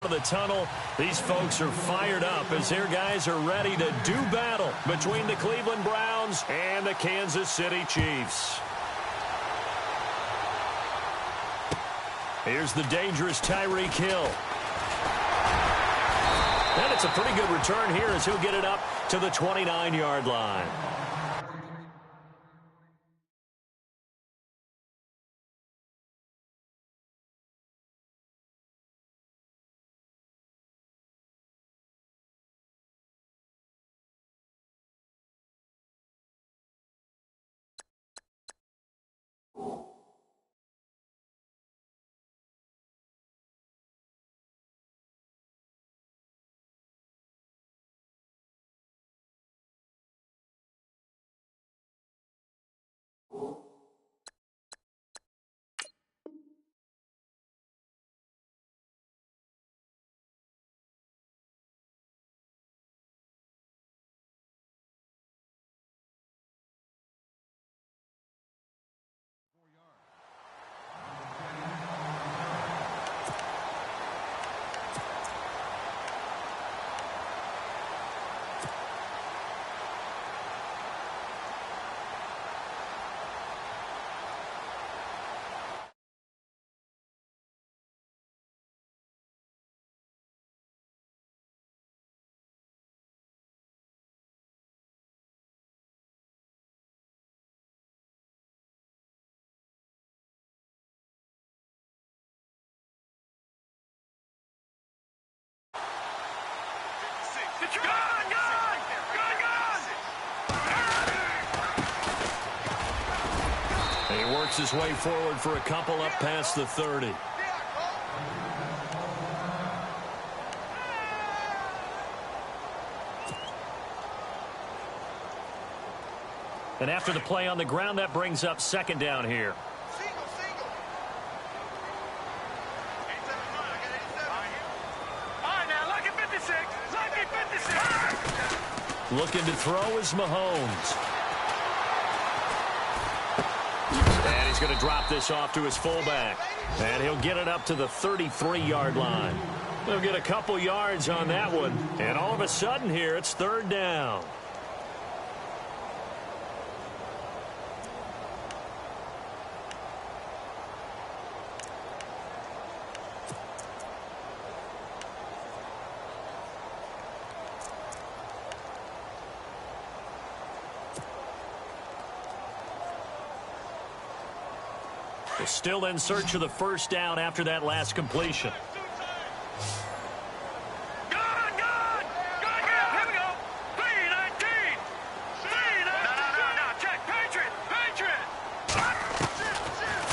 Of the tunnel, these folks are fired up as their guys are ready to do battle between the Cleveland Browns and the Kansas City Chiefs. Here's the dangerous Tyreek Hill. And it's a pretty good return here as he'll get it up to the 29-yard line. He works his way forward for a couple up past the 30. And after the play on the ground, that brings up second down here. Looking to throw is Mahomes. And he's going to drop this off to his fullback. And he'll get it up to the 33-yard line. He'll get a couple yards on that one. And all of a sudden here, it's third down. Still in search of the first down after that last completion.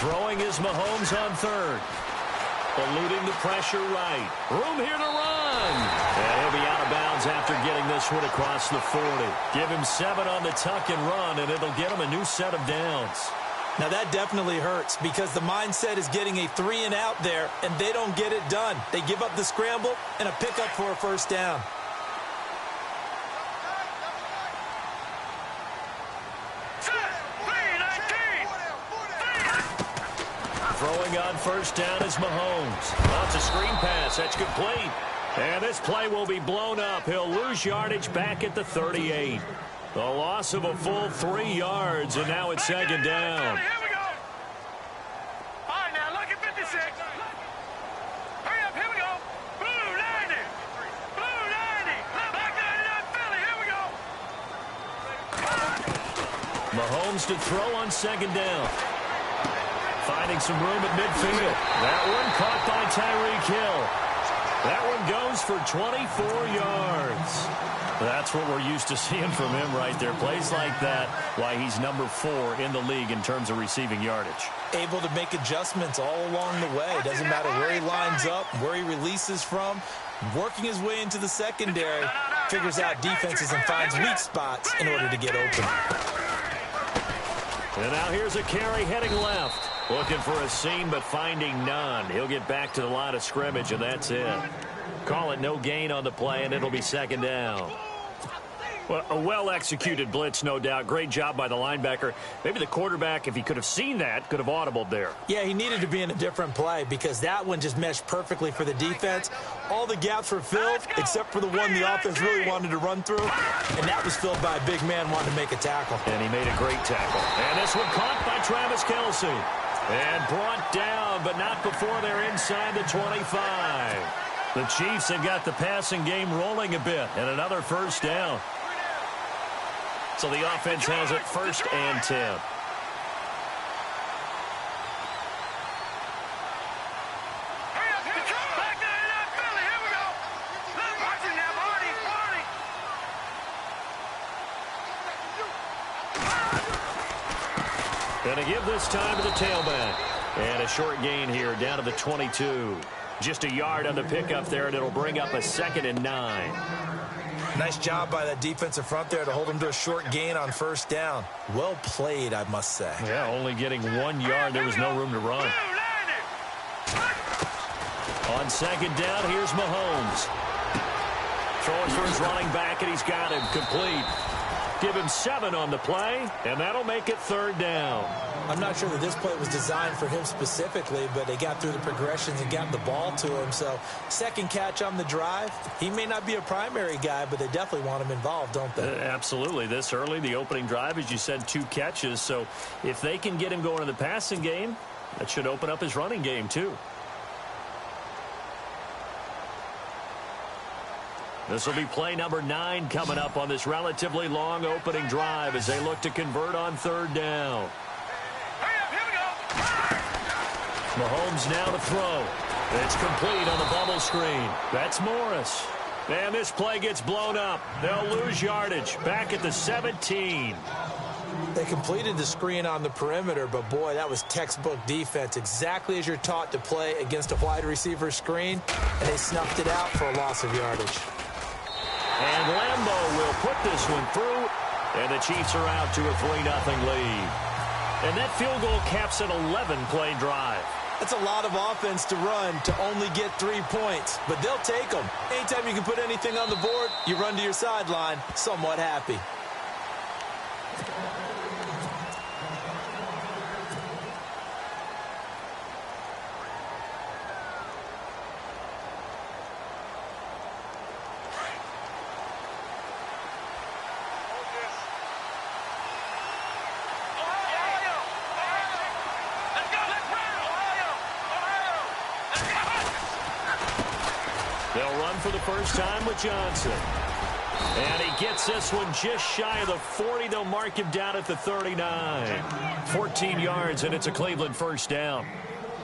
Throwing is Mahomes on third. Eluding the pressure right. Room here to run. And he'll be out of bounds after getting this one across the 40. Give him 7 on the tuck and run, and it'll get him a new set of downs. Now, that definitely hurts because the mindset is getting a 3 and out there, and they don't get it done. They give up the scramble and a pickup for a first down. Throwing on first down is Mahomes. Lots of screen pass. That's complete. And this play will be blown up. He'll lose yardage back at the 38. The loss of a full 3 yards, and now it's second down. Here we go. All right, now look at 56. Hurry up, here we go. Blue 90. Blue 90. Back 99 Philly, here we go. Mahomes to throw on second down. Finding some room at midfield. That one caught by Tyreek Hill. That one goes for 24 yards. That's what we're used to seeing from him right there. Plays like that, why he's number 4 in the league in terms of receiving yardage. Able to make adjustments all along the way. Doesn't matter where he lines up, where he releases from. Working his way into the secondary, figures out defenses and finds weak spots in order to get open. And now here's a carry heading left. Looking for a seam, but finding none. He'll get back to the line of scrimmage, and that's it. Call it no gain on the play, and it'll be second down. Well, a well-executed blitz, no doubt. Great job by the linebacker. Maybe the quarterback, if he could have seen that, could have audibled there. Yeah, he needed to be in a different play because that one just meshed perfectly for the defense. All the gaps were filled except for the one the offense really wanted to run through, and that was filled by a big man wanting to make a tackle. And he made a great tackle. And this one caught by Travis Kelce. And brought down, but not before they're inside the 25. The Chiefs have got the passing game rolling a bit, and another first down. So the offense has it 1st and 10. Going to give this time to the tailback. And a short gain here down to the 22. Just a yard on the pickup there, and it'll bring up a 2nd and 9. Nice job by that defensive front there to hold him to a short gain on 1st down. Well played, I must say. Yeah, only getting 1 yard. There was no room to run. On 2nd down, here's Mahomes. Throwing for his running back, and he's got him complete. Give him 7 on the play, and that'll make it 3rd down. I'm not sure that this play was designed for him specifically, but they got through the progressions and got the ball to him. So, 2nd catch on the drive. He may not be a primary guy, but they definitely want him involved, don't they? Absolutely. This early, the opening drive, as you said, 2 catches. So, if they can get him going in the passing game, that should open up his running game, too. This will be play number 9 coming up on this relatively long opening drive as they look to convert on 3rd down. Mahomes now to throw. It's complete on the bubble screen. That's Morris. And this play gets blown up. They'll lose yardage. Back at the 17. They completed the screen on the perimeter, but boy, that was textbook defense. Exactly as you're taught to play against a wide receiver screen, and they snuffed it out for a loss of yardage. And Lambeau will put this one through, and the Chiefs are out to a 3-0 lead. And that field goal caps an 11-play drive. That's a lot of offense to run to only get 3 points, but they'll take them. Anytime you can put anything on the board, you run to your sideline somewhat happy. They'll run for the first time with Johnson. And he gets this one just shy of the 40. They'll mark him down at the 39. 14 yards, and it's a Cleveland first down.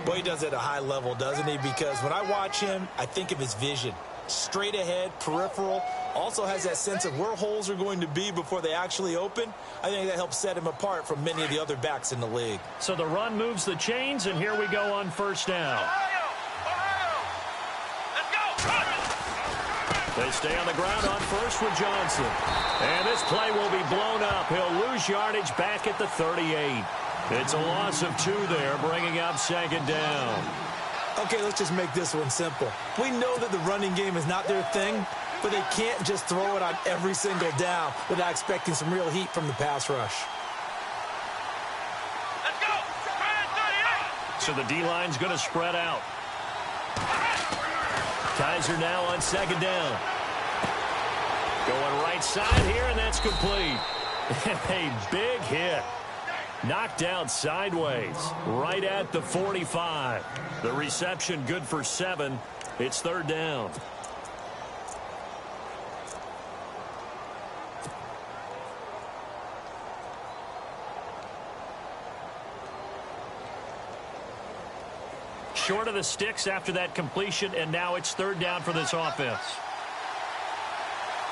Boy, he does it at a high level, doesn't he? Because when I watch him, I think of his vision. Straight ahead, peripheral. Also has that sense of where holes are going to be before they actually open. I think that helps set him apart from many of the other backs in the league. So the run moves the chains, and here we go on first down. They stay on the ground on first with Johnson. And this play will be blown up. He'll lose yardage back at the 38. It's a loss of 2 there, bringing up 2nd down. Okay, let's just make this one simple. We know that the running game is not their thing, but they can't just throw it on every single down without expecting some real heat from the pass rush. Let's go! So the D-line's going to spread out. Kaiser now on 2nd down. Going right side here, and that's complete. And a big hit. Knocked out sideways, right at the 45. The reception good for 7. It's 3rd down. Short of the sticks after that completion, and now it's 3rd down for this offense.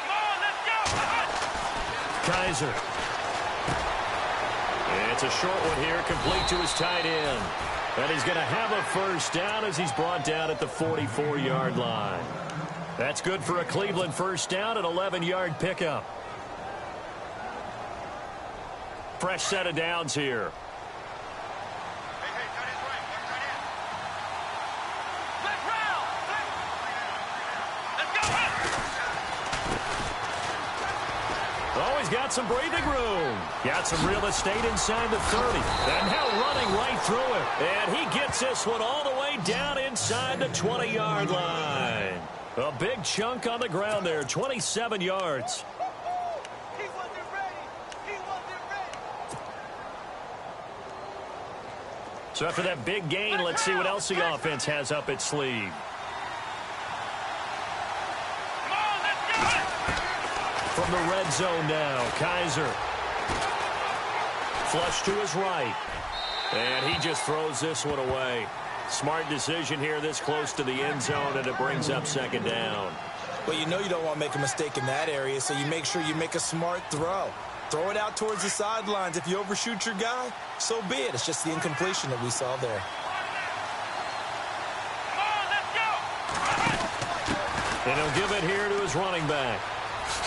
Come on, let's go! Kaiser. It's a short one here, complete to his tight end. And he's going to have a first down as he's brought down at the 44-yard line. That's good for a Cleveland first down, an 11-yard pickup. Fresh set of downs here. he's got some breathing room. Got some real estate inside the 30. And now running right through it. And he gets this one all the way down inside the 20-yard line. A big chunk on the ground there, 27 yards. He wasn't ready. He wasn't ready. So after that big gain, let's see what else the offense has up its sleeve. From the red zone now, Kaiser. Flush to his right. And he just throws this one away. Smart decision here this close to the end zone, and it brings up second down. Well, you know you don't want to make a mistake in that area, so you make sure you make a smart throw. Throw it out towards the sidelines. If you overshoot your guy, so be it. It's just the incompletion that we saw there. And he'll give it here to his running back.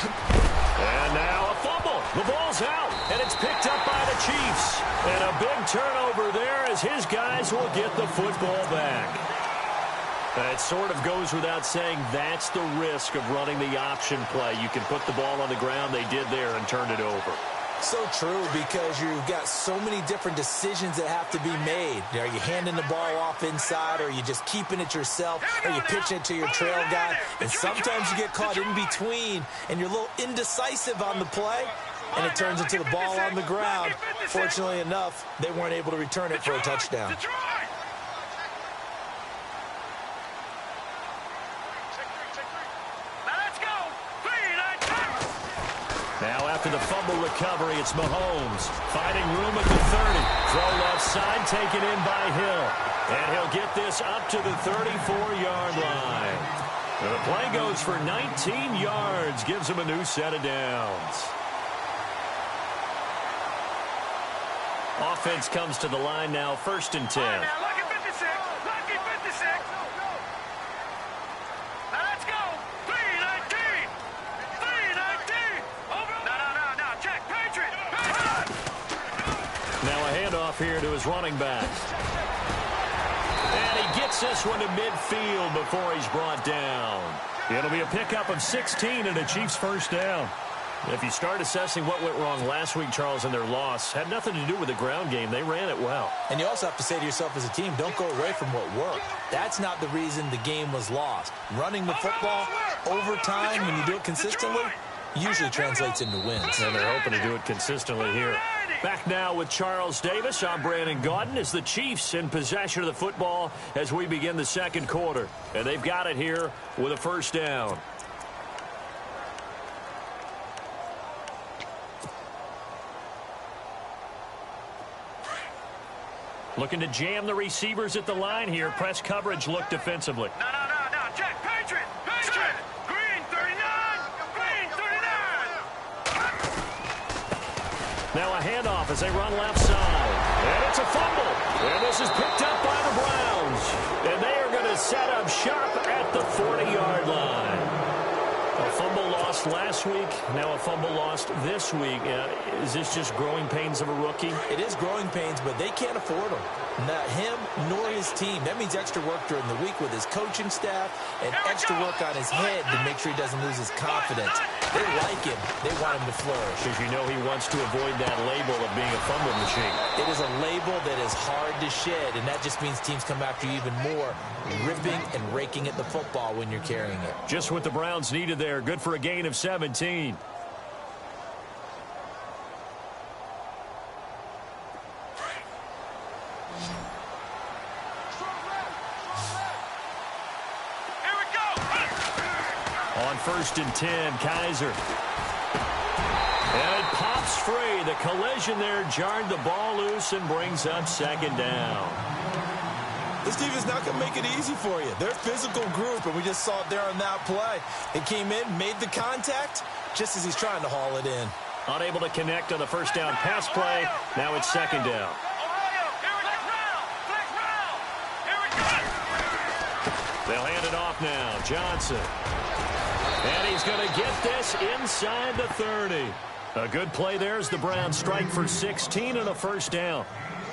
And now a fumble. The ball's out, and it's picked up by the Chiefs. And a big turnover there as his guys will get the football back. It sort of goes without saying that's the risk of running the option play. You can put the ball on the ground. They did there and turned it over. So true, because you've got so many different decisions that have to be made. Are you handing the ball off inside, or are you just keeping it yourself, or are you pitching it to your trail guy? And sometimes you get caught in between, and you're a little indecisive on the play, and it turns into the ball on the ground. Fortunately enough, they weren't able to return it for a touchdown. Now after the fumble recovery, it's Mahomes finding room at the 30. Throw left side taken in by Hill. And he'll get this up to the 34-yard line. And the play goes for 19 yards, gives him a new set of downs. Offense comes to the line now, 1st and 10. Now look at 56. Look at 56. Now let's go. 319. 319. Over. No. Check. Patriot. Now a handoff here to his running back. And he gets this one to midfield before he's brought down. It'll be a pickup of 16 and a Chiefs first down. If you start assessing what went wrong last week, Charles, in their loss, had nothing to do with the ground game. They ran it well. And you also have to say to yourself as a team, don't go away from what worked. That's not the reason the game was lost. Running the football over time, when you do it consistently, usually translates into wins. And they're hoping to do it consistently here. Back now with Charles Davis. I'm Brandon Gaudin as the Chiefs in possession of the football as we begin the second quarter. And they've got it here with a first down. Looking to jam the receivers at the line here. Press coverage look defensively. No. Check. Patriot. Green 39. Green 39. Now a handoff as they run left side. And it's a fumble. And this is picked up by the Browns. And they are going to set up shop at the 40-yard line. A fumble lost last week, now a fumble lost this week. Is this just growing pains of a rookie? It is growing pains, but they can't afford them. Not him nor his team. That means extra work during the week with his coaching staff and extra work on his head to make sure he doesn't lose his confidence. They like him. They want him to flourish. Because you know he wants to avoid that label of being a fumble machine. It is a label that is hard to shed, and that just means teams come after you even more, ripping and raking at the football when you're carrying it. Just what the Browns needed there. Good for a gain of 17. On 1st and 10, Kaiser. And it pops free. The collision there jarred the ball loose and brings up second down. This team is not going to make it easy for you. They're a physical group, and we just saw it there on that play. It came in, made the contact, just as he's trying to haul it in. Unable to connect on the first down pass play. Now it's second down. They'll hand it off now. Johnson. And he's going to get this inside the 30. A good play there as the Browns strike for 16 and a first down.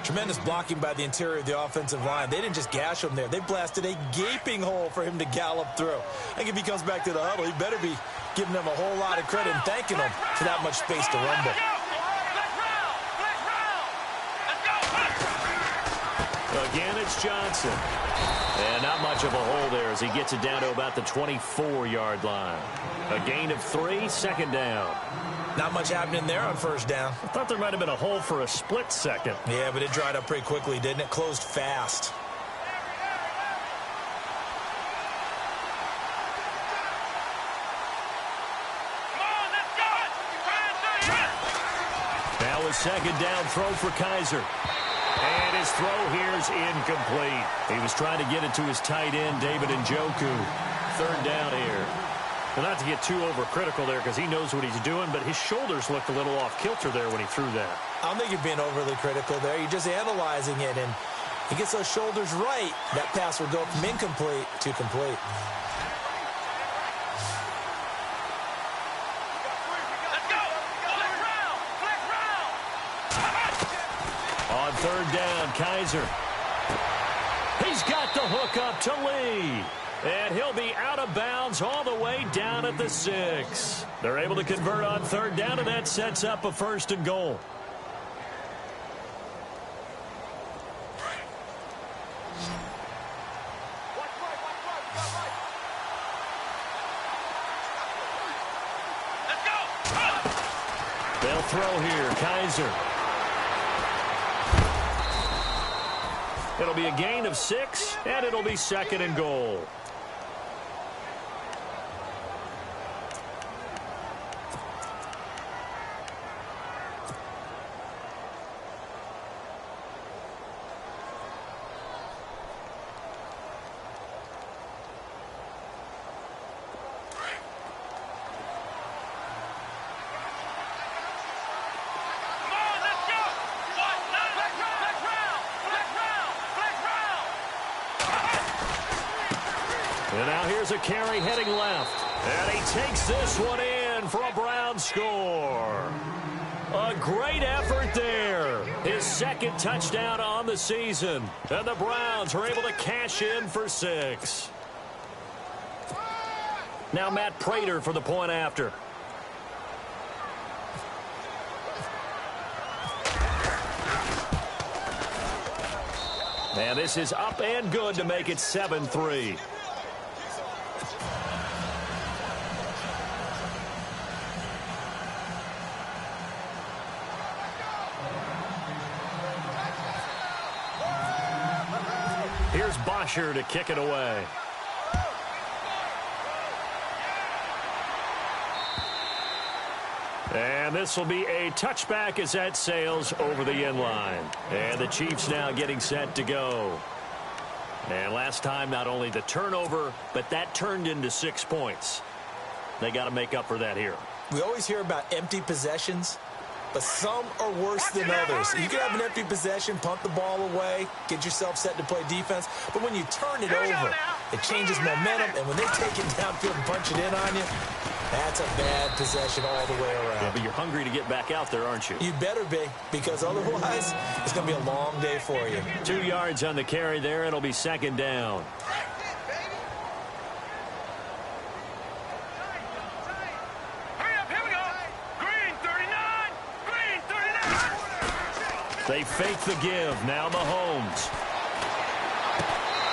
Tremendous blocking by the interior of the offensive line. They didn't just gash him there. They blasted a gaping hole for him to gallop through. I think if he comes back to the huddle, he better be giving them a whole lot of credit and thanking them for that much space to rumble. Again, it's Johnson. And not much of a hole there as he gets it down to about the 24-yard line. A gain of 3, second down. Not much happening there on first down. I thought there might have been a hole for a split second. Yeah, but it dried up pretty quickly, didn't it? Closed fast. Now a second down throw for Kaiser. And his throw here is incomplete. He was trying to get it to his tight end, David Njoku. Third down here. Well, not to get too overcritical there because he knows what he's doing, but his shoulders looked a little off kilter there when he threw that. I don't think you're being overly critical there. You're just analyzing it, and he gets those shoulders right. That pass will go from incomplete to complete. On third down, Kaiser. He's got the hook up to Lee. And he'll be out of bounds all the way down at the 6. They're able to convert on third down, and that sets up a first and goal. They'll throw here, Kaiser. It'll be a gain of 6, and it'll be second and goal. And now here's a carry heading left. And he takes this one in for a Brown score. A great effort there. His second touchdown on the season. And the Browns are able to cash in for 6. Now Matt Prater for the point after. And this is up and good to make it 7-3. Here's Bosher to kick it away. And this will be a touchback as that sails over the end line. And the Chiefs now getting set to go. And last time, not only the turnover, but that turned into 6 points. They got to make up for that here. We always hear about empty possessions, but some are worse than others. You can have an empty possession, punt the ball away, get yourself set to play defense, but when you turn it over, it changes momentum, and when they take it downfield and punch it in on you, that's a bad possession all the way around. Yeah, but you're hungry to get back out there, aren't you? You better be, because otherwise, it's going to be a long day for you. 2 yards on the carry there. It'll be second down. They fake the give. Now Mahomes.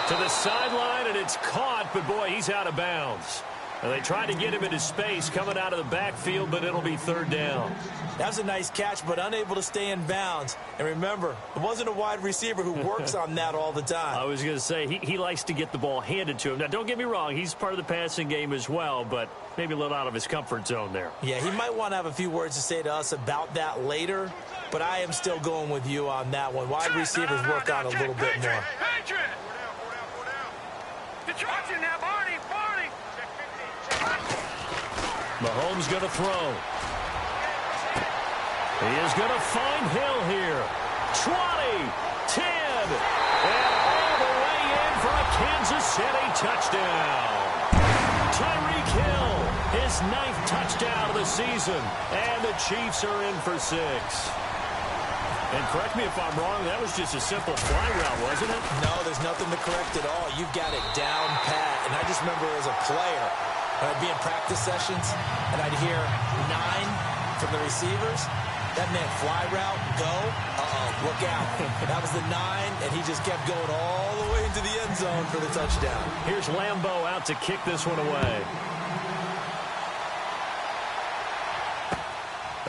To the sideline, and it's caught, but boy, he's out of bounds. And they tried to get him into space coming out of the backfield, but it'll be third down. That was a nice catch, but unable to stay in bounds. And remember, it wasn't a wide receiver who works on that all the time. I was going to say, he likes to get the ball handed to him. Now, don't get me wrong, he's part of the passing game as well, but maybe a little out of his comfort zone there. Yeah, he might want to have a few words to say to us about that later, but I am still going with you on that one. Wide receivers work on a little bit more. Mahomes going to throw. He is going to find Hill here. 20, 10, and all the way in for a Kansas City touchdown. Tyreek Hill, his 9th touchdown of the season, and the Chiefs are in for 6. And correct me if I'm wrong, that was just a simple fly route, wasn't it? No, there's nothing to correct at all. You've got it down pat. And I just remember as a player, I'd be in practice sessions, and I'd hear 9 from the receivers. That meant fly route, go, look out. That was the 9, and he just kept going all the way into the end zone for the touchdown. Here's Lambeau out to kick this one away.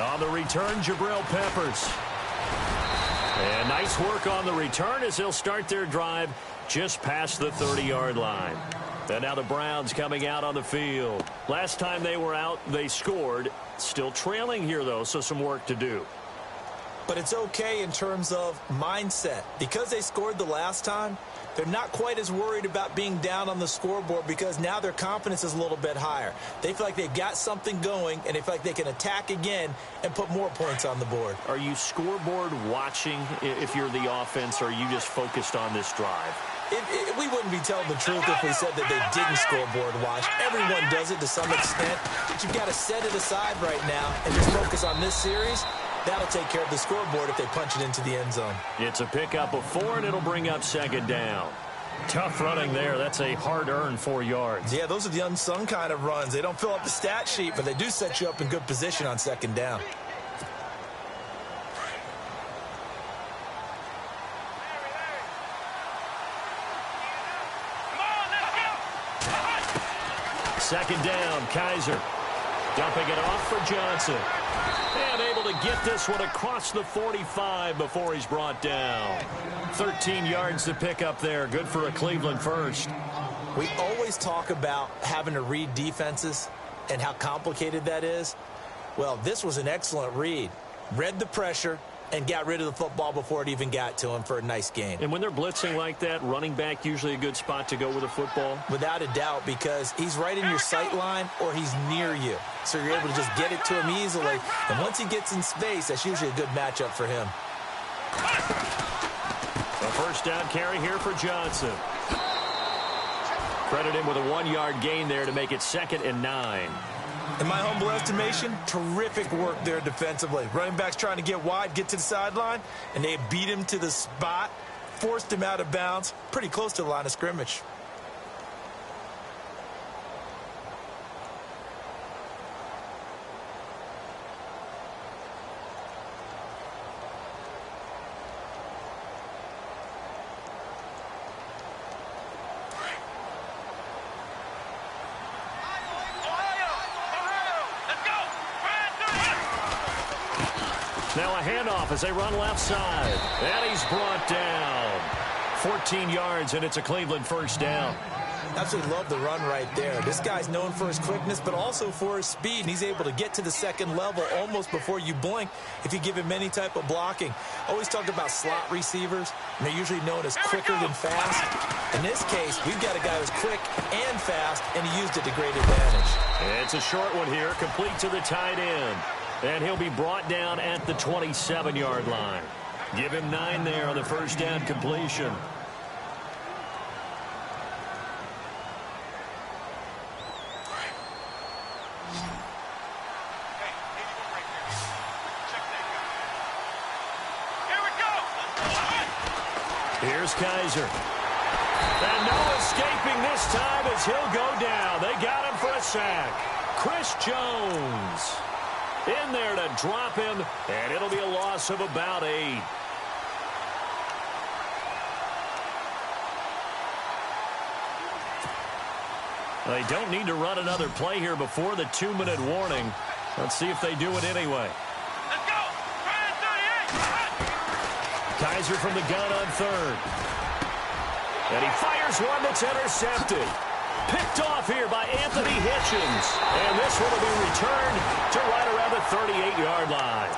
On the return, Jabril Peppers. And nice work on the return as they'll start their drive just past the 30-yard line. And now the Browns coming out on the field. Last time they were out, they scored. Still trailing here, though, so some work to do. But it's okay in terms of mindset. Because they scored the last time, they're not quite as worried about being down on the scoreboard because now their confidence is a little bit higher. They feel like they've got something going, and they feel like they can attack again and put more points on the board. Are you scoreboard watching if you're the offense, or are you just focused on this drive? We wouldn't be telling the truth if we said that they didn't scoreboard watch. Everyone does it to some extent, but you've got to set it aside right now and just focus on this series. That'll take care of the scoreboard if they punch it into the end zone. It's a pickup of 4, and it'll bring up second down. Tough running there. That's a hard-earned 4 yards. Yeah, those are the unsung kind of runs. They don't fill up the stat sheet, but they do set you up in good position on second down. Second down, Kaiser. Dumping it off for Johnson. And able to get this one across the 45 before he's brought down. 13 yards to pick up there. Good for a Cleveland first. We always talk about having to read defenses and how complicated that is. Well, this was an excellent read. Read the pressure and got rid of the football before it even got to him for a nice gain. And when they're blitzing like that, running back usually a good spot to go with a football? Without a doubt, because he's right in your sight line or he's near you. So you're able to just get it to him easily. And once he gets in space, that's usually a good matchup for him. A first down carry here for Johnson. Credit him with a 1-yard gain there to make it 2nd and 9. In my humble estimation, terrific work there defensively. Running backs trying to get wide, get to the sideline, and they beat him to the spot, forced him out of bounds, pretty close to the line of scrimmage. Now a handoff as they run left side. And he's brought down. 14 yards, and it's a Cleveland first down. Absolutely love the run right there. This guy's known for his quickness, but also for his speed. And he's able to get to the second level almost before you blink if you give him any type of blocking. Always talk about slot receivers, and they're usually known as quicker than fast. In this case, we've got a guy who's quick and fast, and he used it to great advantage. It's a short one here, complete to the tight end. And he'll be brought down at the 27-yard line. Give him 9 there on the first down completion. Here's Kaiser. And no escaping this time as he'll go down. They got him for a sack. Chris Jones in there to drop him, and it'll be a loss of about 8. They don't need to run another play here before the 2-minute warning. Let's see if they do it anyway. Let's go! Kaiser from the gun on 3rd. And he fires one that's intercepted. Picked off here by Anthony Hitchens. And this one will be returned to right around the 38-yard line.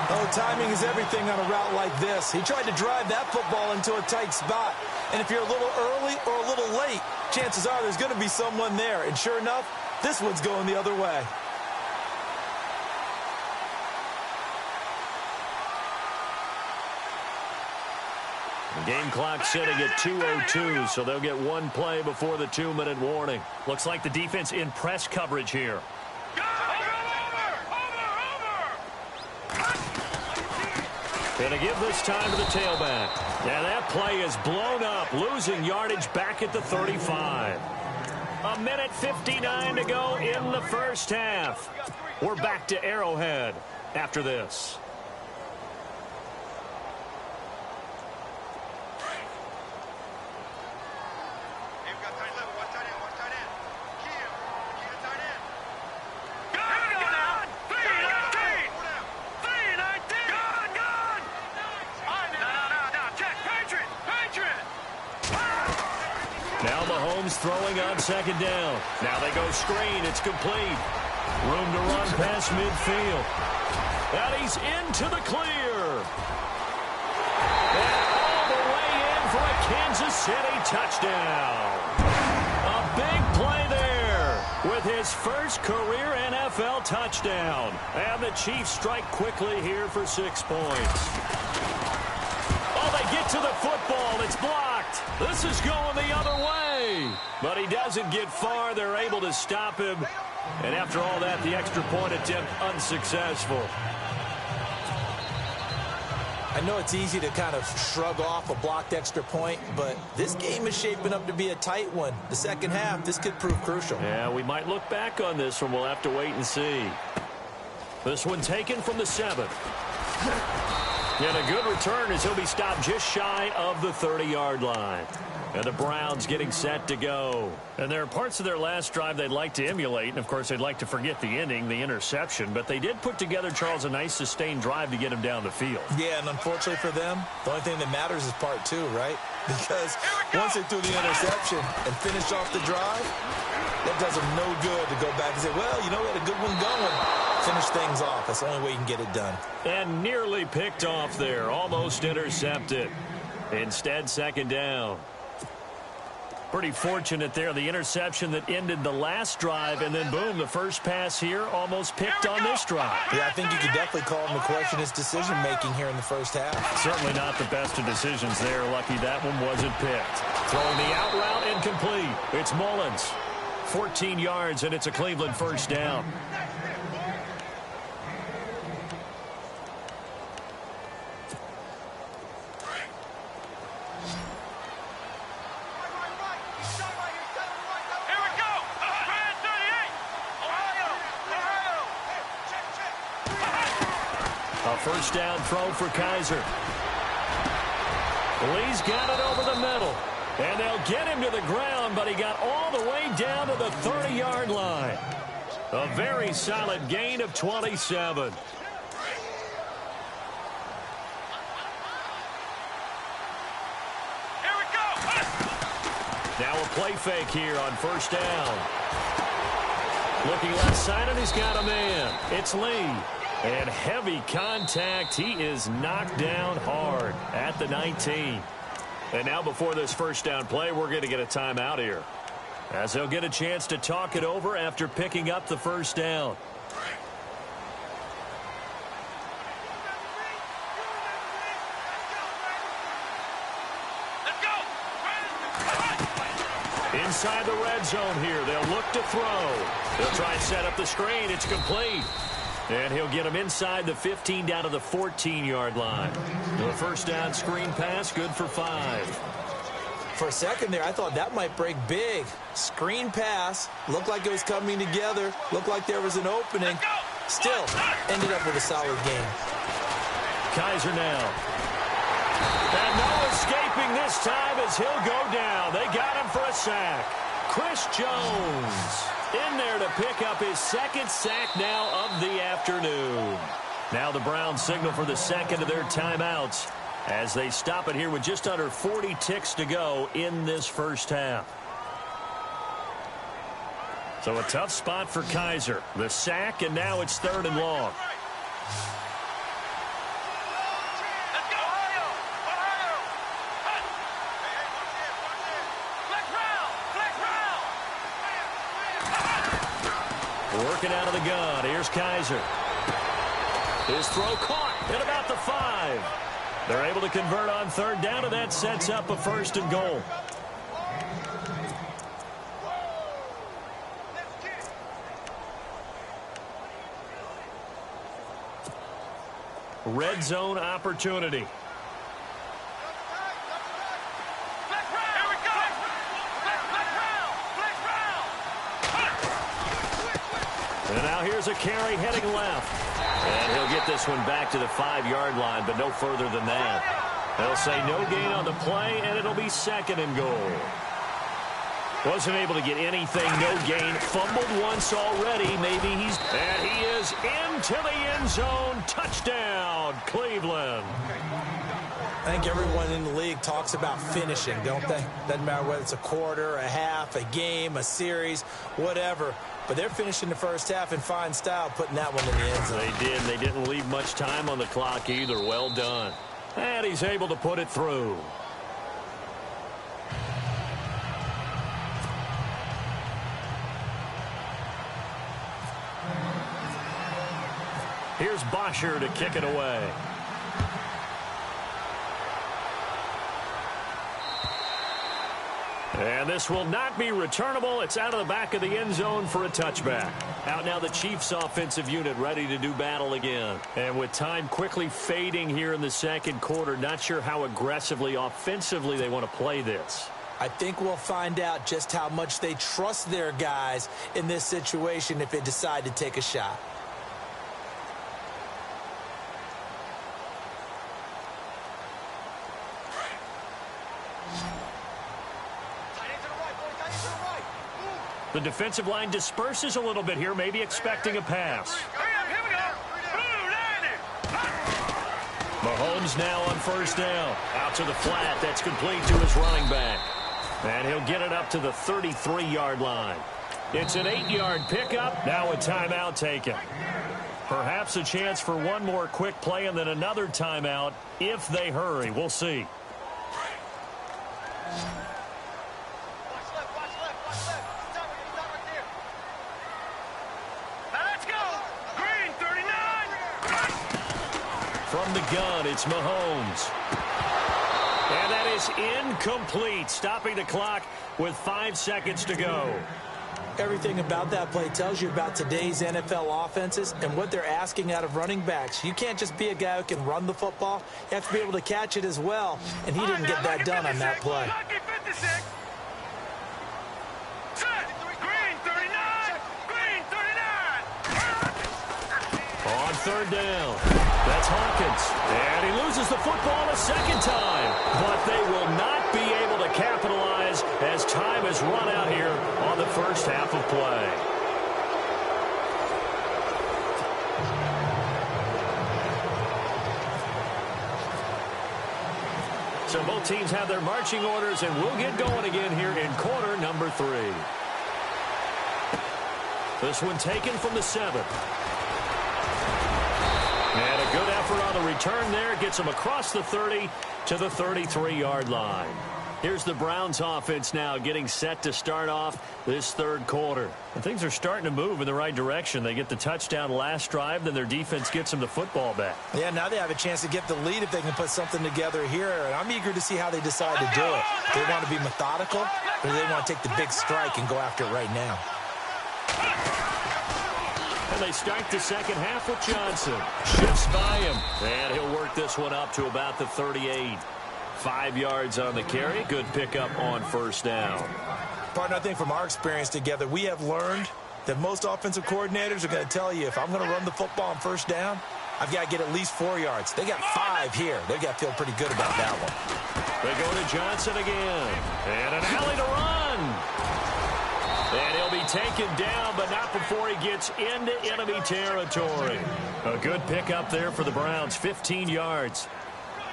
Oh, timing is everything on a route like this. He tried to drive that football into a tight spot. And if you're a little early or a little late, chances are there's going to be someone there. And sure enough, this one's going the other way. The game clock sitting at 2:02, so they'll get one play before the 2-minute warning. Looks like the defense in press coverage here. Gonna give this time to the tailback. And that play is blown up, losing yardage back at the 35. 1:59 to go in the first half. We're back to Arrowhead after this. Now Mahomes throwing on second down. Now they go screen. It's complete. Room to run past midfield. And he's into the clear. And all the way in for a Kansas City touchdown. A big play there with his first career NFL touchdown. And the Chiefs strike quickly here for 6 points. Oh, they get to the football. It's blocked. This is going the other way. But he doesn't get far. They're able to stop him. And after all that, the extra point attempt unsuccessful. I know it's easy to kind of shrug off a blocked extra point, but this game is shaping up to be a tight one. The second half, this could prove crucial. Yeah, we might look back on this one. We'll have to wait and see. This one taken from the 7. And a good return as he'll be stopped just shy of the 30-yard line. And the Browns getting set to go. And there are parts of their last drive they'd like to emulate. And, of course, they'd like to forget the ending, the interception. But they did put together, Charles, a nice sustained drive to get him down the field. Yeah, and unfortunately for them, the only thing that matters is part 2, right? Because once they threw the interception and finished off the drive, that does them no good to go back and say, well, you know, we had a good one going. Finish things off. That's the only way you can get it done. And nearly picked off there. Almost intercepted. Instead, second down. Pretty fortunate there. The interception that ended the last drive, and then, boom, the first pass here almost picked on this drive. Yeah, I think you could definitely call him to question his decision-making here in the first half. Certainly not the best of decisions there. Lucky that one wasn't picked. Throwing the out route incomplete. It's Mullins. 14 yards, and it's a Cleveland first down. First down throw for Kaiser. Lee's got it over the middle. And they'll get him to the ground, but he got all the way down to the 30-yard line. A very solid gain of 27. Here we go. Now a play fake here on first down. Looking left side, and he's got a man. It's Lee. And heavy contact. He is knocked down hard at the 19. And now before this first down play, we're going to get a timeout here, as they'll get a chance to talk it over after picking up the first down. Let's go. Inside the red zone here, they'll look to throw. They'll try and set up the screen. It's complete. And he'll get him inside the 15 down to the 14-yard line. The first down screen pass, good for 5. For a second there, I thought that might break big. Screen pass, looked like it was coming together, looked like there was an opening. Still, ended up with a solid game. Kaiser now. And no escaping this time as he'll go down. They got him for a sack. Chris Jones in there to pick up his second sack now of the afternoon. Now the Browns signal for the second of their timeouts as they stop it here with just under 40 ticks to go in this first half. So a tough spot for Kaiser. The sack, and now it's 3rd and long. Working out of the gun. Here's Kaiser. His throw caught at about the 5. They're able to convert on 3rd down, and that sets up a 1st and goal. Red zone opportunity. And now here's a carry heading left. And he'll get this one back to the 5-yard line, but no further than that. They'll say no gain on the play, and it'll be 2nd and goal. Wasn't able to get anything, no gain. Fumbled once already. Maybe he's... And he is into the end zone. Touchdown, Cleveland. I think everyone in the league talks about finishing, don't they? Doesn't matter whether it's a quarter, a half, a game, a series, whatever. But they're finishing the first half in fine style, putting that one in the end zone. They did. They didn't leave much time on the clock either. Well done. And he's able to put it through. Here's Bosher to kick it away. And this will not be returnable. It's out of the back of the end zone for a touchback. Out now the Chiefs offensive unit ready to do battle again. And with time quickly fading here in the second quarter, not sure how aggressively, offensively they want to play this. I think we'll find out just how much they trust their guys in this situation if they decide to take a shot. The defensive line disperses a little bit here, maybe expecting a pass. Mahomes now on first down. Out to the flat. That's complete to his running back. And he'll get it up to the 33-yard line. It's an 8-yard pickup. Now a timeout taken. Perhaps a chance for one more quick play and then another timeout if they hurry. We'll see. From the gun, it's Mahomes. And that is incomplete, stopping the clock with 5 seconds to go. Everything about that play tells you about today's NFL offenses and what they're asking out of running backs. You can't just be a guy who can run the football. You have to be able to catch it as well, and he didn't get that done on that play. On third down, that's Hawkins. And he loses the football a second time. But they will not be able to capitalize as time has run out here on the first half of play. So both teams have their marching orders, and we'll get going again here in quarter number 3. This one taken from the 7th. And a good effort on the return there. Gets them across the 30 to the 33-yard line. Here's the Browns offense now getting set to start off this third quarter. And things are starting to move in the right direction. They get the touchdown last drive, then their defense gets them the football back. Yeah, now they have a chance to get the lead if they can put something together here. And I'm eager to see how they decide to do it. Do they want to be methodical, or do they want to take the big strike and go after it right now? And they start the second half with Johnson. Shifts by him. And he'll work this one up to about the 38. 5 yards on the carry. Good pickup on first down. Partner, I think from our experience together, we have learned that most offensive coordinators are going to tell you, if I'm going to run the football on first down, I've got to get at least 4 yards. They got 5 here. They've got to feel pretty good about that one. They go to Johnson again. And an alley to run. And he'll be taken down, but not before he gets into enemy territory. A good pickup there for the Browns, 15 yards.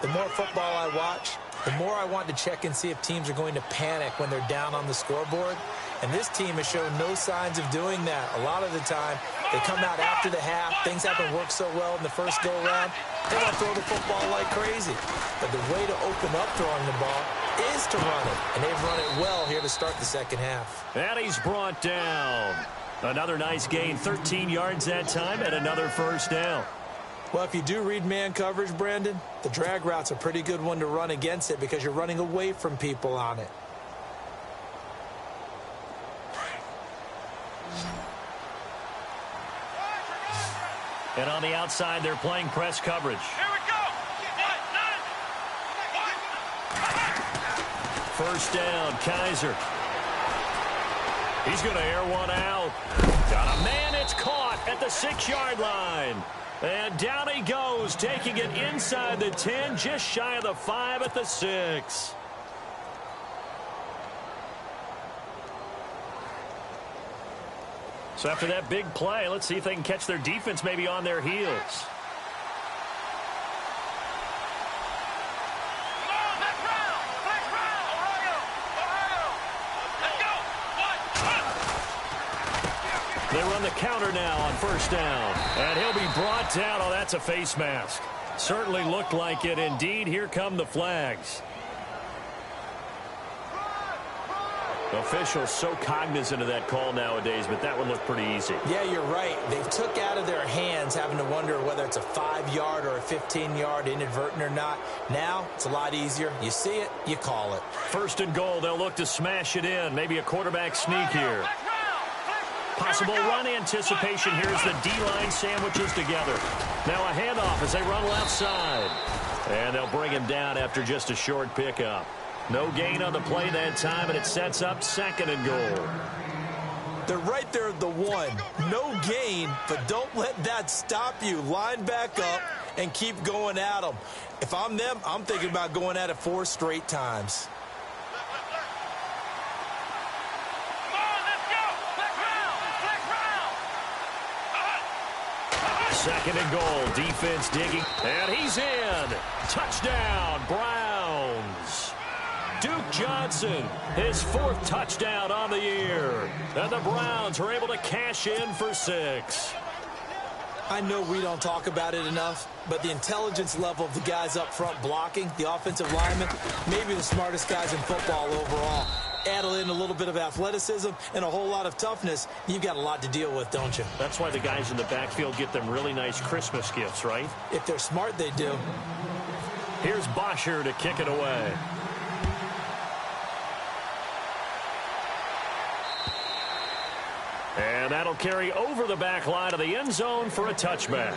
The more football I watch, the more I want to check and see if teams are going to panic when they're down on the scoreboard. And this team has shown no signs of doing that. A lot of the time, they come out after the half. Things haven't worked so well in the first go-around. They want to throw the football like crazy. But the way to open up throwing the ball is to run it. And they've run it well here to start the second half. And he's brought down. Another nice gain, 13 yards that time, and another first down. Well, if you do read man coverage, Brandon, the drag route's a pretty good one to run against it because you're running away from people on it. And on the outside, they're playing press coverage. Here we go. First down, Kaiser. He's going to air one out. Got a man, it's caught. the 6-yard line. And down he goes, taking it inside the 10, just shy of the 5 at the 6. So after that big play, let's see if they can catch their defense maybe on their heels. They run the counter now on first down. And he'll be brought down. Oh, that's a face mask. Certainly looked like it. Indeed, here come the flags. Officials so cognizant of that call nowadays, but that one looked pretty easy. Yeah, you're right. They took out of their hands having to wonder whether it's a 5-yard or a 15-yard inadvertent or not. Now, it's a lot easier. You see it, you call it. First and goal, they'll look to smash it in. Maybe a quarterback sneak here. Possible run anticipation here as the D-line sandwiches together. Now a handoff as they run left side. And they'll bring him down after just a short pickup. No gain on the play that time, and it sets up second and goal. They're right there at the 1. No gain, but don't let that stop you. Line back up and keep going at them. If I'm them, I'm thinking about going at it 4 straight times. Second and goal. Defense digging. And he's in. Touchdown, Browns. Duke Johnson, his 4th touchdown on the year. And the Browns are able to cash in for 6. I know we don't talk about it enough, but the intelligence level of the guys up front blocking, the offensive linemen, maybe the smartest guys in football overall. Add in a little bit of athleticism and a whole lot of toughness, you've got a lot to deal with, don't you? That's why the guys in the backfield get them really nice Christmas gifts, right? If they're smart, they do. Here's Bosher to kick it away. And that'll carry over the back line of the end zone for a touchback.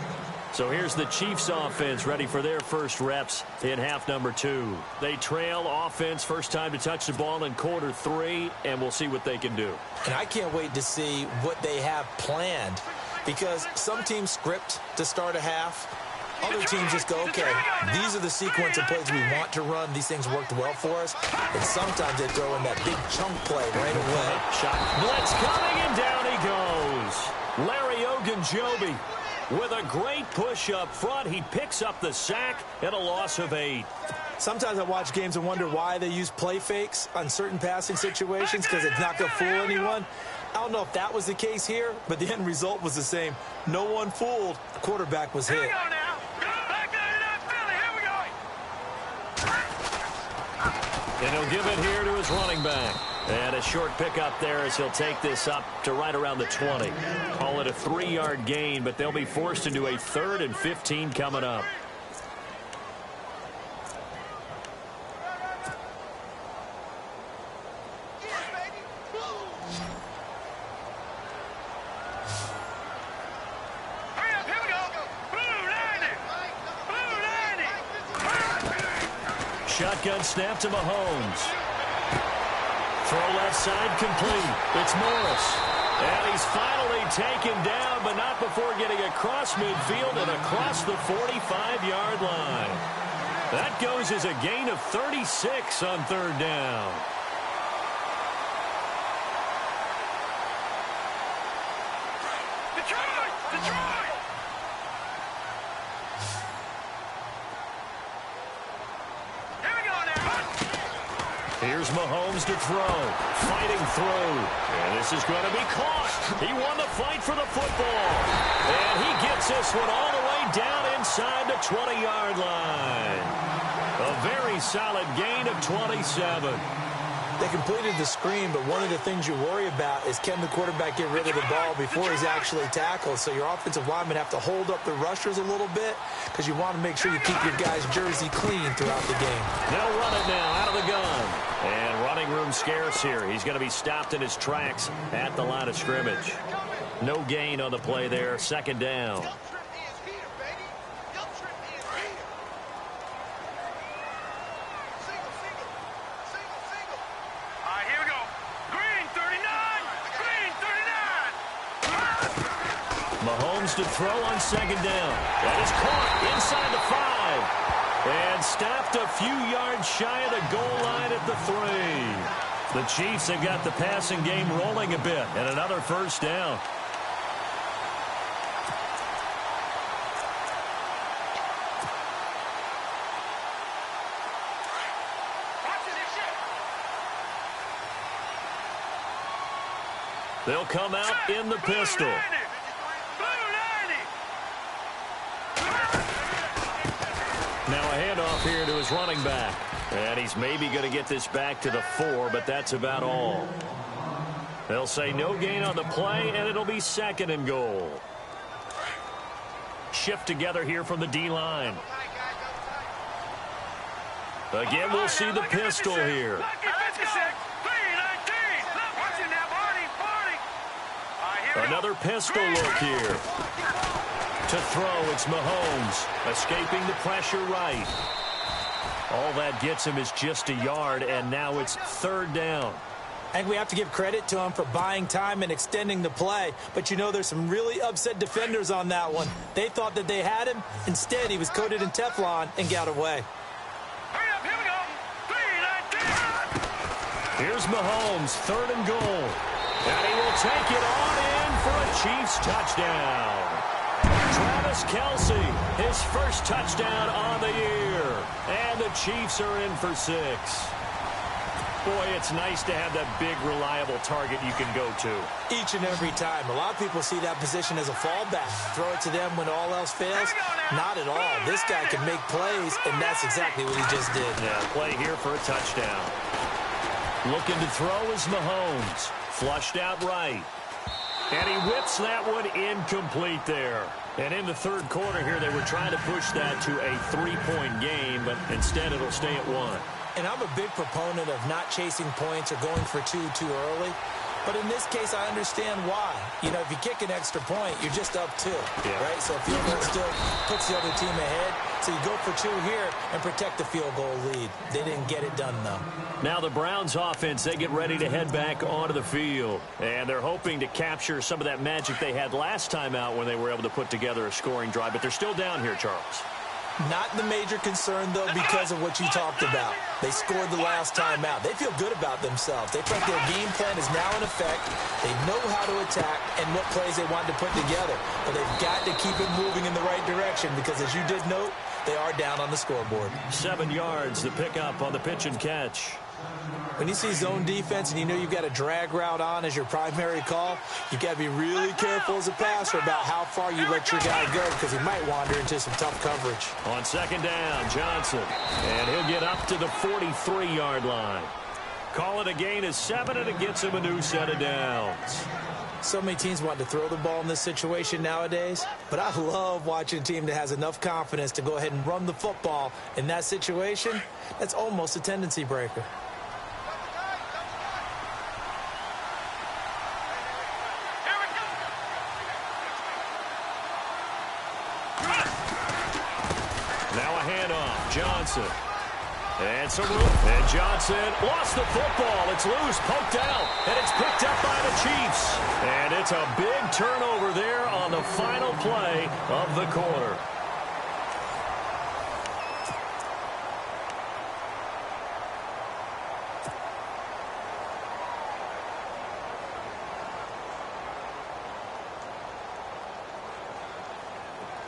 So here's the Chiefs offense ready for their first reps in half number 2. They trail offense first time to touch the ball in quarter 3, and we'll see what they can do. And I can't wait to see what they have planned, because some teams script to start a half. Other teams just go, okay, these are the sequence of plays we want to run. These things worked well for us. And sometimes they throw in that big chunk play right away. Shot. Blitz coming, and down he goes. Larry Ogunjobi with a great push up front. He picks up the sack and a loss of 8. Sometimes I watch games and wonder why they use play fakes on certain passing situations, because it's not going to fool anyone. I don't know if that was the case here, but the end result was the same. No one fooled. The quarterback was hit. And he'll give it here to his running back. And a short pickup there as he'll take this up to right around the 20. Call it a 3-yard gain, but they'll be forced into a 3rd and 15 coming up. Shotgun snap to Mahomes. Throw left side complete. It's Morris. And he's finally taken down, but not before getting across midfield and across the 45-yard line. That goes as a gain of 36 on 3rd down. Here's Mahomes to throw. Fighting through. And this is going to be caught. He won the fight for the football. And he gets this one all the way down inside the 20-yard line. A very solid gain of 27. They completed the screen, but one of the things you worry about is, can the quarterback get rid of the ball before he's actually tackled? So your offensive linemen have to hold up the rushers a little bit, because you want to make sure you keep your guy's jersey clean throughout the game. They'll run it now out of the gun. And running room scarce here. He's going to be stopped in his tracks at the line of scrimmage. No gain on the play there. 2nd down. Mahomes to throw on second down. That is caught inside the 5. And stopped a few yards shy of the goal line at the 3. The Chiefs have got the passing game rolling a bit. And another first down. They'll come out in the pistol. Now a handoff here to his running back. And he's maybe going to get this back to the 4, but that's about all. They'll say no gain on the play, and it'll be second and goal. Shift together here from the D-line. Again, we'll see the pistol here. Another pistol look here. To throw, it's Mahomes, escaping the pressure right. All that gets him is just a yard, and now it's third down. I think we have to give credit to him for buying time and extending the play. But, you know, there's some really upset defenders on that one. They thought that they had him. Instead, he was coated in Teflon and got away. Hurry up, here we go. 3-19. Here's Mahomes, third and goal. And he will take it on in for a Chiefs touchdown. Travis Kelce, his first touchdown on the year. And the Chiefs are in for 6. Boy, it's nice to have that big, reliable target you can go to. Each and every time. A lot of people see that position as a fallback. Throw it to them when all else fails. Not at all. This guy can make plays, and that's exactly what he just did. Yeah, play here for a touchdown. Looking to throw is Mahomes. Flushed out right. And he whips that one incomplete there. And in the third quarter here, they were trying to push that to a 3-point game, but instead it'll stay at 1. And I'm a big proponent of not chasing points or going for 2 too early. But in this case, I understand why. You know, if you kick an extra point, you're just up 2, right? So field goal still puts the other team ahead. So you go for 2 here and protect the field goal lead. They didn't get it done, though. Now the Browns offense, they get ready to head back onto the field. And they're hoping to capture some of that magic they had last time out when they were able to put together a scoring drive. But they're still down here, Charles. Not the major concern, though, because of what you talked about. They scored the last time out. They feel good about themselves. They think their game plan is now in effect. They know how to attack and what plays they want to put together. But they've got to keep it moving in the right direction because, as you did note, they are down on the scoreboard. 7 yards, the pickup on the pitch and catch. When you see zone defense and you know you've got a drag route on as your primary call, you've got to be really careful as a passer about how far you let your guy go because he might wander into some tough coverage. On second down, Johnson. And he'll get up to the 43-yard line. Call it a gain of 7, and it gets him a new set of downs. So many teams want to throw the ball in this situation nowadays, but I love watching a team that has enough confidence to go ahead and run the football in that situation. That's almost a tendency breaker. Now a handoff, Johnson. And some room. And Johnson lost the football. It's loose, poked out, and it's picked up by the Chiefs. And it's a big turnover there on the final play of the quarter.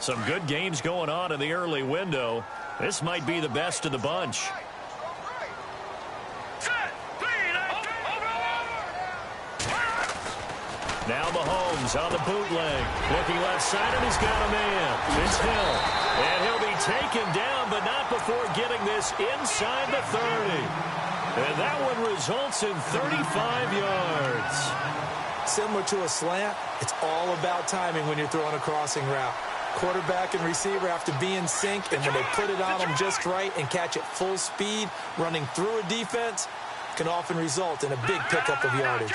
Some good games going on in the early window. This might be the best of the bunch. Now Mahomes on the bootleg. Looking left side, and he's got a man. It's Hill. And he'll be taken down, but not before getting this inside the 30. And that one results in 35 yards. Similar to a slant, it's all about timing when you're throwing a crossing route. Quarterback and receiver have to be in sync, and when they put it on them just right and catch it full speed, running through a defense can often result in a big pickup of yardage.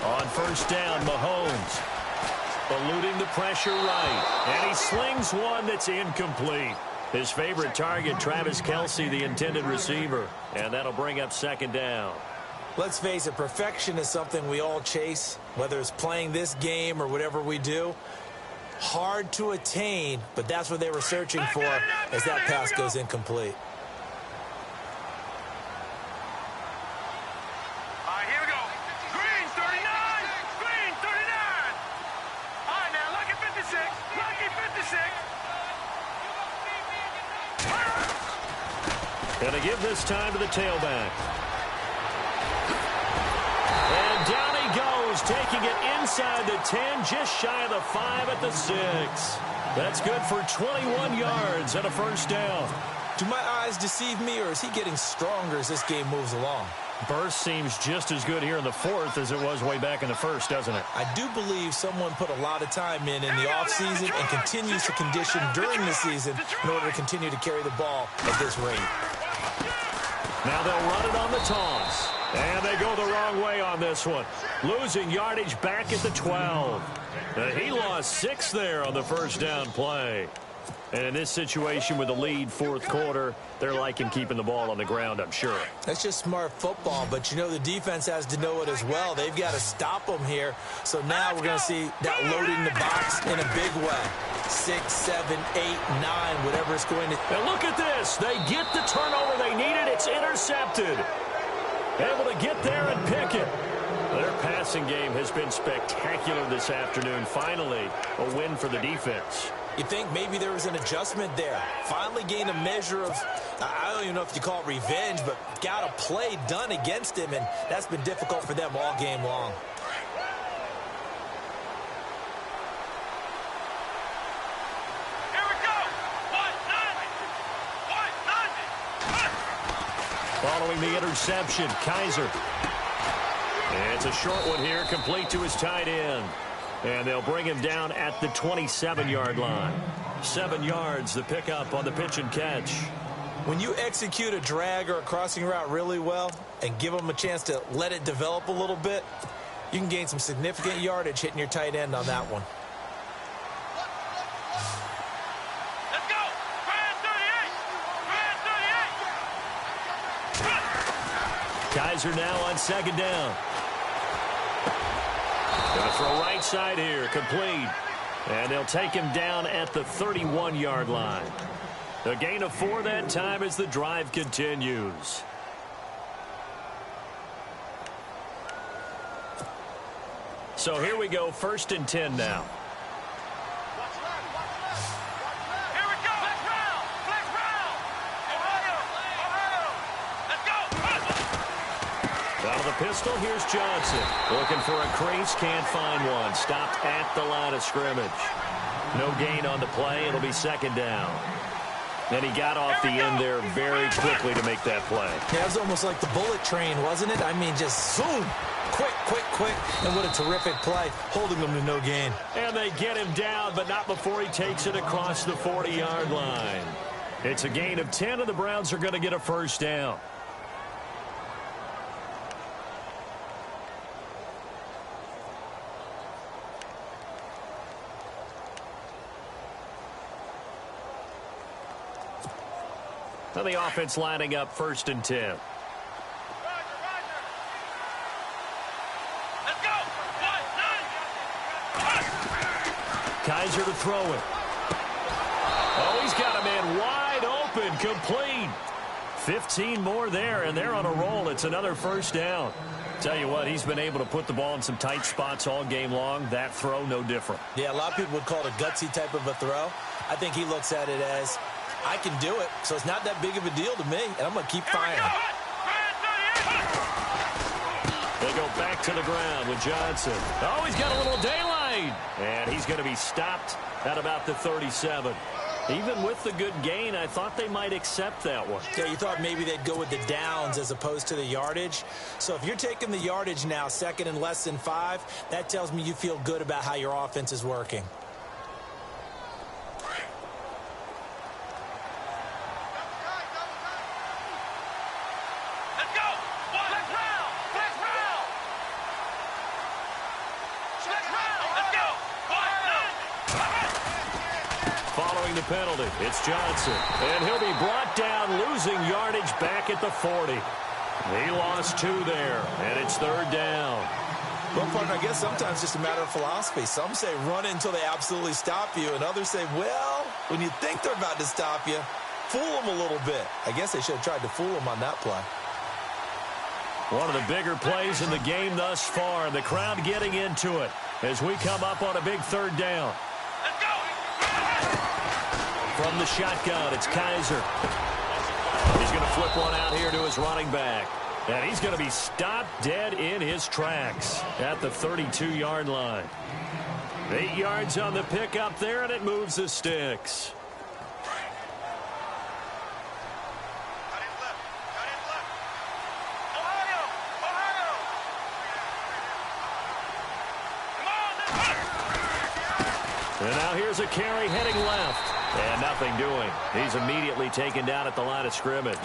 On first down, Mahomes. eluding the pressure right. And he slings one that's incomplete. His favorite target, Travis Kelce, the intended receiver. And that'll bring up second down. Let's face it, perfection is something we all chase, whether it's playing this game or whatever we do. Hard to attain, but that's what they were searching for as that pass goes incomplete. All right, here we go. Green 39. Green 39. All right, now, lucky 56. Lucky 56. Gonna give this time to the tailback. And down he goes, taking it inside the 10, just shy of the 5 at the 6. That's good for 21 yards and a first down. Do my eyes deceive me, or is he getting stronger as this game moves along? Burst seems just as good here in the fourth as it was way back in the first, doesn't it? I do believe someone put a lot of time in the offseason and continues to condition during the season in order to continue to carry the ball at this rate. Now they'll run it on the toss. And they go the wrong way on this one. Losing yardage back at the 12. He lost 6 there on the first down play. And in this situation with the lead fourth quarter, they're liking keeping the ball on the ground, I'm sure. That's just smart football, but you know the defense has to know it as well. They've got to stop them here. So now we're going to see that loading the box in a big way. 6, 7, 8, 9, whatever it's going to. And look at this. They get the turnover they needed. It's intercepted. Able to get there and pick it. Their passing game has been spectacular this afternoon. Finally, a win for the defense. You think maybe there was an adjustment there. Finally gained a measure of, I don't even know if you call it revenge, but got a play done against him, and that's been difficult for them all game long. Here we go. 1-9. Following the interception, Kaiser. It's a short one here, complete to his tight end. And they'll bring him down at the 27-yard line. 7 yards, the pickup on the pitch and catch. When you execute a drag or a crossing route really well and give them a chance to let it develop a little bit, you can gain some significant yardage hitting your tight end on that one. Let's go. Brand 38. Kaiser now on second down. Gonna throw right side here, complete. And they'll take him down at the 31-yard line. A gain of 4 that time as the drive continues. So here we go, 1st and 10 now. Here we go. Flex round. Flex round. Ohio. Let's go. Out of the pistol, here's Johnson. Looking for a crease, can't find one. Stopped at the line of scrimmage. No gain on the play. It'll be second down. And he got off the end there very quickly to make that play. Yeah, it was almost like the bullet train, wasn't it? I mean, just zoom. Quick, quick, quick. And what a terrific play, holding them to no gain. And they get him down, but not before he takes it across the 40-yard line. It's a gain of 10, and the Browns are going to get a first down. Now the offense lining up 1st and 10. Roger. Let's go. 1-9. Kaiser to throw it. Oh, he's got a man wide open, complete. 15 more there, and they're on a roll. It's another first down. Tell you what, he's been able to put the ball in some tight spots all game long. That throw, no different. Yeah, a lot of people would call it a gutsy type of a throw. I think he looks at it as, I can do it, so it's not that big of a deal to me, and I'm going to keep firing. They go back to the ground with Johnson. Oh, he's got a little daylight. And he's going to be stopped at about the 37. Even with the good gain, I thought they might accept that one. Yeah, you thought maybe they'd go with the downs as opposed to the yardage. So if you're taking the yardage now, 2nd and less than 5, that tells me you feel good about how your offense is working. following the penalty. It's Johnson. And he'll be brought down, losing yardage back at the 40. He lost 2 there, and it's 3rd down. Well, partner, I guess sometimes it's just a matter of philosophy. Some say run until they absolutely stop you, and others say, well, when you think they're about to stop you, fool them a little bit. I guess they should have tried to fool them on that play. One of the bigger plays in the game thus far. The crowd getting into it as we come up on a big 3rd down. Let's go. From the shotgun, it's Kaiser. He's going to flip one out here to his running back. And he's going to be stopped dead in his tracks at the 32-yard line. 8 yards on the pickup there, and it moves the sticks. And now here's a carry heading left. And nothing doing. He's immediately taken down at the line of scrimmage.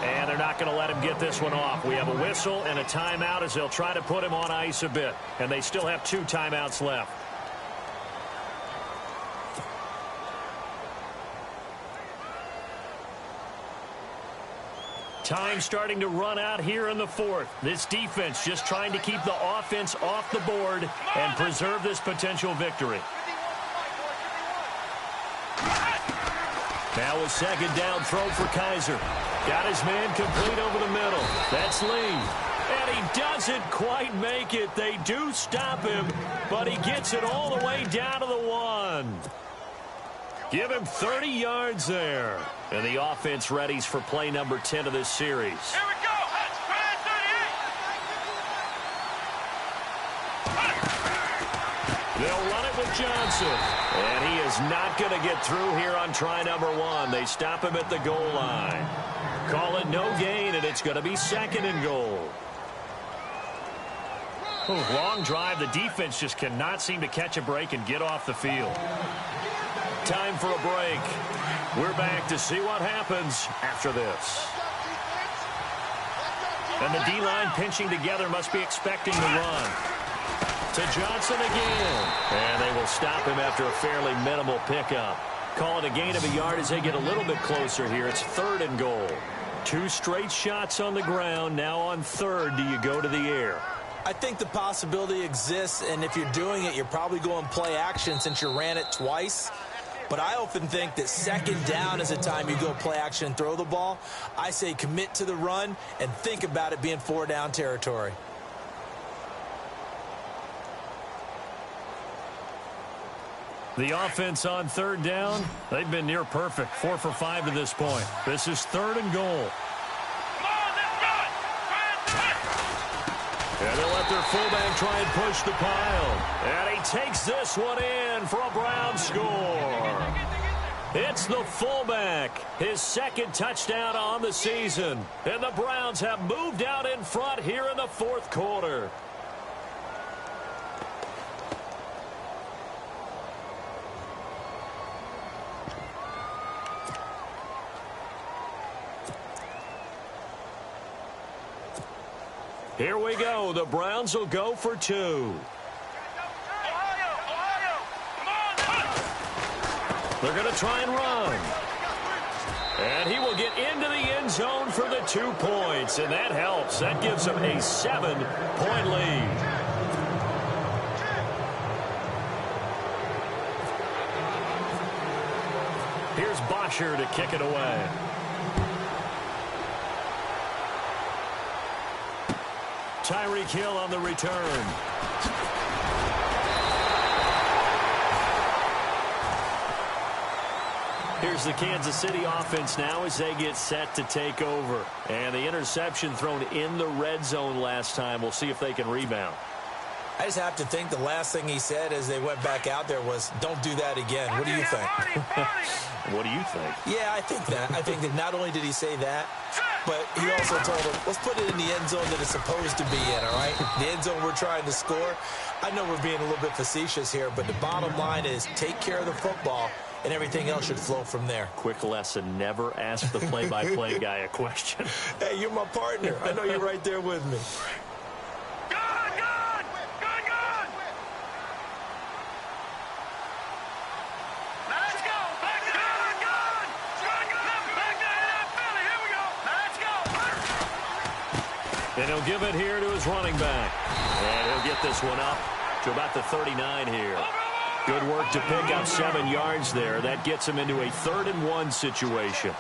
And they're not going to let him get this one off. We have a whistle and a timeout as they'll try to put him on ice a bit. And they still have 2 timeouts left. Time starting to run out here in the 4th. This defense just trying to keep the offense off the board and preserve this potential victory. Now a 2nd down throw for Kaiser. Got his man complete over the middle. That's Lee. And he doesn't quite make it. They do stop him, but he gets it all the way down to the 1. Give him 30 yards there. And the offense readies for play number 10 of this series. Here we go. They'll run it with Johnson. And he is not going to get through here on try number 1. They stop him at the goal line. Call it no gain, and it's going to be 2nd and goal. Long drive. The defense just cannot seem to catch a break and get off the field. Time for a break. We're back to see what happens after this. And the D-line pinching together must be expecting the run. To Johnson again. And they will stop him after a fairly minimal pickup. Call it a gain of a yard as they get a little bit closer here. It's 3rd and goal. 2 straight shots on the ground. Now on 3rd, do you go to the air? I think the possibility exists, and if you're doing it, you're probably going play action since you ran it twice. But I often think that 2nd down is the time you go play action and throw the ball. I say commit to the run and think about it being 4 down territory. The offense on 3rd down, they've been near perfect. 4 for 5 to this point. This is 3rd and goal. And they'll let their fullback try and push the pile. And he takes this one in for a Brown score. It's the fullback, his 2nd touchdown on the season. And the Browns have moved out in front here in the 4th quarter. Here we go. The Browns will go for 2. They're going to try and run. And he will get into the end zone for the 2 points. And that helps. That gives them a 7-point lead. Here's Bosher to kick it away. Tyreek Hill on the return. Here's the Kansas City offense now as they get set to take over. And the interception thrown in the red zone last time. We'll see if they can rebound. I just have to think the last thing he said as they went back out there was, don't do that again. What do you think? What do you think? Yeah, I think that. I think that not only did he say that, but he also told him, let's put it in the end zone that it's supposed to be in, all right? The end zone we're trying to score. I know we're being a little bit facetious here, but the bottom line is take care of the football, and everything else should flow from there. Quick lesson, never ask the play-by-play guy a question. Hey, you're my partner. I know you're right there with me. And he'll give it here to his running back. And he'll get this one up to about the 39 here. Good work to pick up 7 yards there. That gets him into a 3rd-and-1 situation.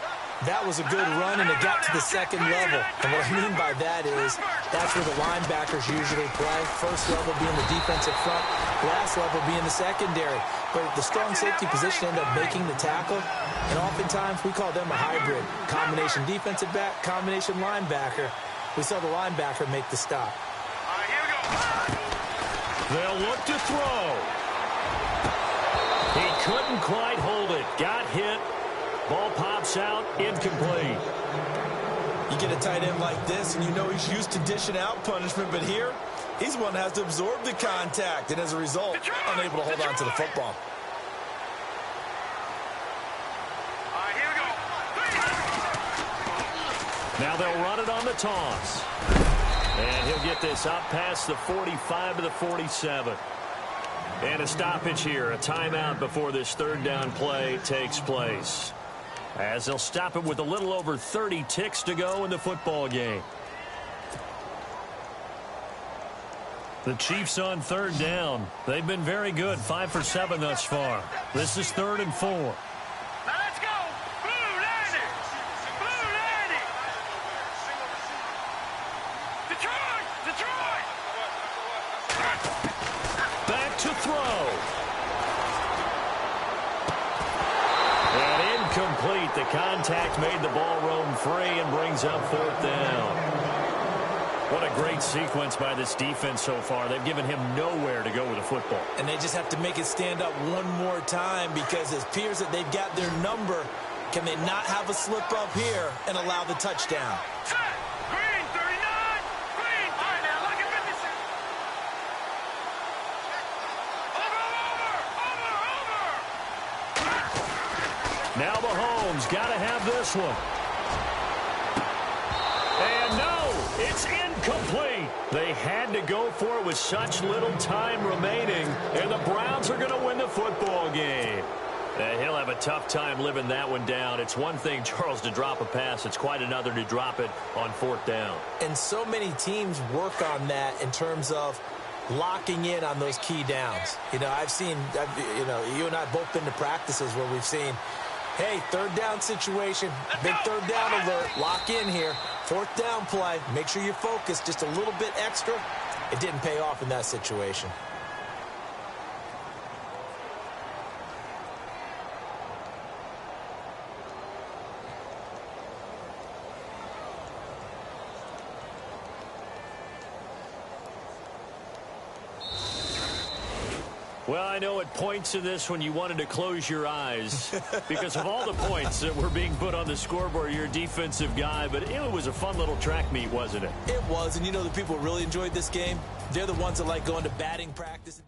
That was a good run, and it got to the 2nd level. And what I mean by that is that's where the linebackers usually play. First level being the defensive front, last level being the secondary. But the strong safety position ended up making the tackle, and oftentimes we call them a hybrid. Combination defensive back, combination linebacker. We saw the linebacker make the stop. They'll look to throw. He couldn't quite hold it. Got hit. Ball pops out, incomplete. You get a tight end like this, and you know he's used to dishing out punishment, but here, he's the one that has to absorb the contact, and as a result, unable to hold on to the football. Now they'll run it on the toss. And he'll get this up past the 45 to the 47. And a stoppage here, a timeout before this 3rd down play takes place. As they'll stop it with a little over 30 ticks to go in the football game. The Chiefs on 3rd down. They've been very good, 5 for 7 thus far. This is 3rd and 4. Now let's go. Blue landing. Blue landing. Detroit. Detroit. Back to throw. And incomplete. The contact made the ball roam free and brings up 4th down. What a great sequence by this defense so far. They've given him nowhere to go with the football. And they just have to make it stand up one more time because it appears that they've got their number. Can they not have a slip up here and allow the touchdown? Set. Green 39. Green. All right, now look at 56. Over. Now Mahomes got to have this one. And no, it's incomplete. They had to go for it with such little time remaining, and the Browns are going to win the football game. He'll have a tough time living that one down. It's one thing, Charles, to drop a pass. It's quite another to drop it on 4th down. And so many teams work on that in terms of locking in on those key downs. You know, you and I have both been to practices where we've seen, hey, 3rd down situation, big 3rd down alert, lock in here. 4th down play, make sure you focus just a little bit extra. It didn't pay off in that situation. Well, I know at points in this when you wanted to close your eyes because of all the points that were being put on the scoreboard. You're a defensive guy, but it was a fun little track meet, wasn't it? It was, and you know the people who really enjoyed this game? They're the ones that like going to batting practice.